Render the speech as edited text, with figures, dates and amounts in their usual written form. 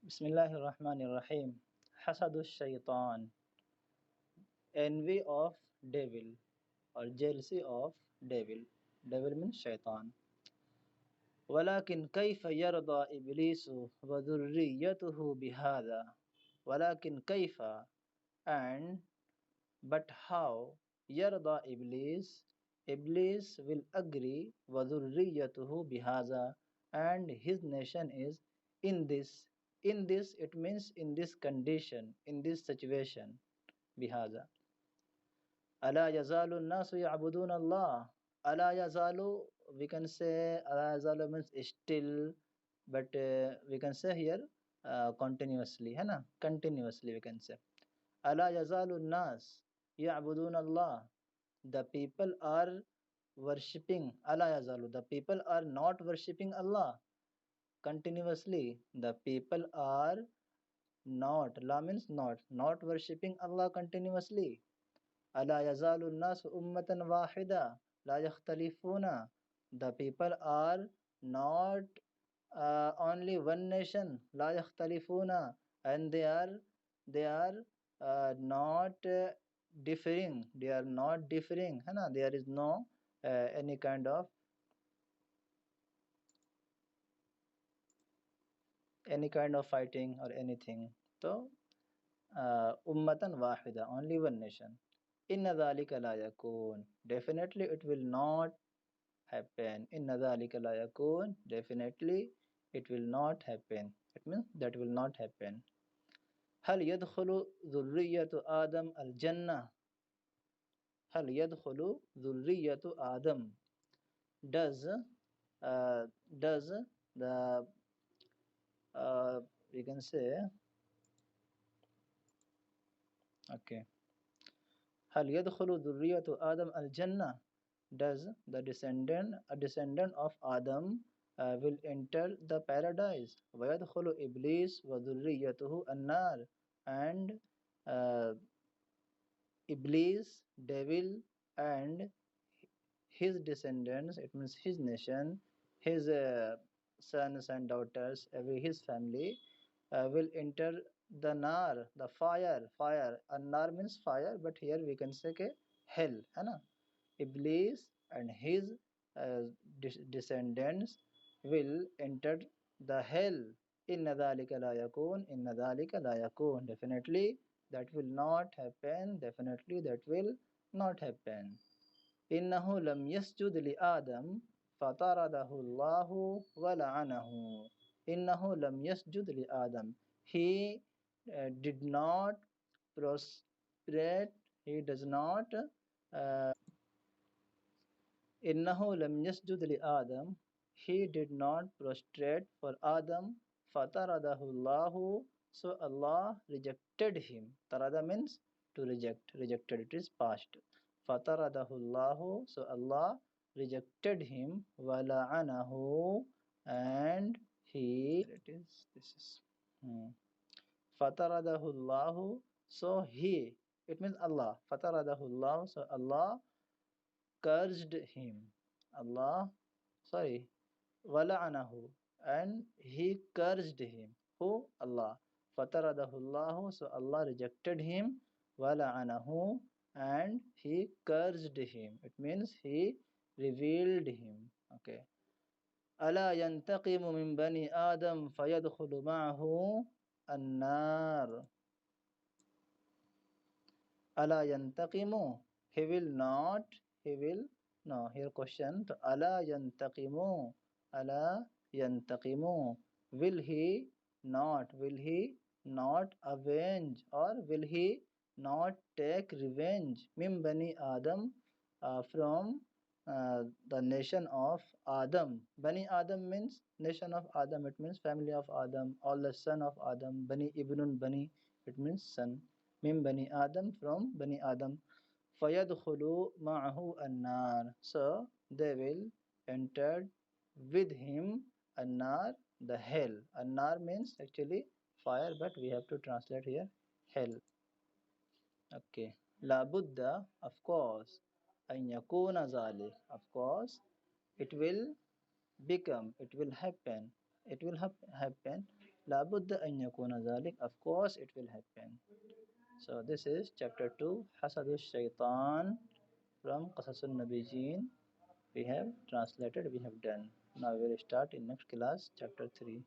Bismillahirrahmanirrahim. Hasadu shaitan, envy of devil or jealousy of devil. Devil means shaitan. ولكن كيف يرضى إبليس وذريته بهذا. ولكن كيف, and but how, يرضى إبليس, Iblis will agree, وذريته بهذا, and his nation is in this. In this, it means in this condition, in this situation. بهذا. ألا يزال الناس يعبدون الله. ألا يزال, we can say ألا يزال means still, but we can say here continuously, है ना, continuously we can say. ألا يزال الناس يعبدون الله. The people are worshipping. ألا يزال, the people are not worshipping Allah continuously. The people are not, la means not worshipping Allah continuously. ألا يزال الناس أمة واحدة لا يختلفون. The people are not only one nation, لا يختلفون, and they are not differing. They are not differing, है ना. There is no any kind of fighting or anything. So ummatan wahida, only one nation. Inna dhalika la yakun, definitely it will not happen. Inna dhalika la yakun, definitely it will not happen. It means that will not happen. Hal yadkhulu dhurriyyatu Adam al Jannah. Hal yadkhulu dhurriyyatu Adam. Does the we can say, okay, هل يدخل ذرية آدم الجنة. Does the descendant of Adam will enter the paradise. ويدخل إبليس وذريته النار, and Iblis, devil, and his descendants, it means his nation, his sons and daughters, his family will enter the nar, the fire. And nar means fire, but here we can say ke hell, है ना. Iblis and his descendants will enter the hell. Inna dhalika la yakun, inna dhalika la yakun. Definitely that will not happen. Definitely that will not happen. إنه لم يسجد لآدم فطرده الله ولعنه. إنه لم يسجد لآدم. He did not prostrate. He does not. إنه لم يسجد لآدم. He did not prostrate for Adam. فطرده الله. So Allah rejected him. Tarada means to reject. Rejected, it is past. فطرده الله. So Allah rejected him. وَلَعَنَهُ, and he, it is, this is فطرده الله. So he, it means Allah. فطرده الله. So Allah cursed him. Allah, sorry, wala'anahu, and he cursed him. Who? Allah. Fataradahu, so Allah rejected him. Wala'anahu, and he cursed him. It means he revealed him. Okay. ألا ينتقم من بني آدم فيدخل معه النار. ألا ينتقم, he will not, he will, no, here question, to ألا ينتقم, ألا ينتقم, will he not avenge, or will he not take revenge, min bani Adam, from the nation of Adam. Bani Adam means nation of Adam, it means family of Adam, all the son of Adam. Bani Ibnun Bani, it means son. Min Bani Adam, from Bani Adam. فَيَدْخُلُ مَعَهُ النَّارِ, so they will enter with him النار, the hell. النار means actually fire, but we have to translate here hell. Okay. La Buddha, of course. أن يكون ذلك, of course it will become, it will happen, it will happen. لابد أن يكون ذلك. Of course it will happen. So this is chapter 2 حسد الشيطان from قصص النبيين. We have translated, we have done. Now we will start in next class chapter 3.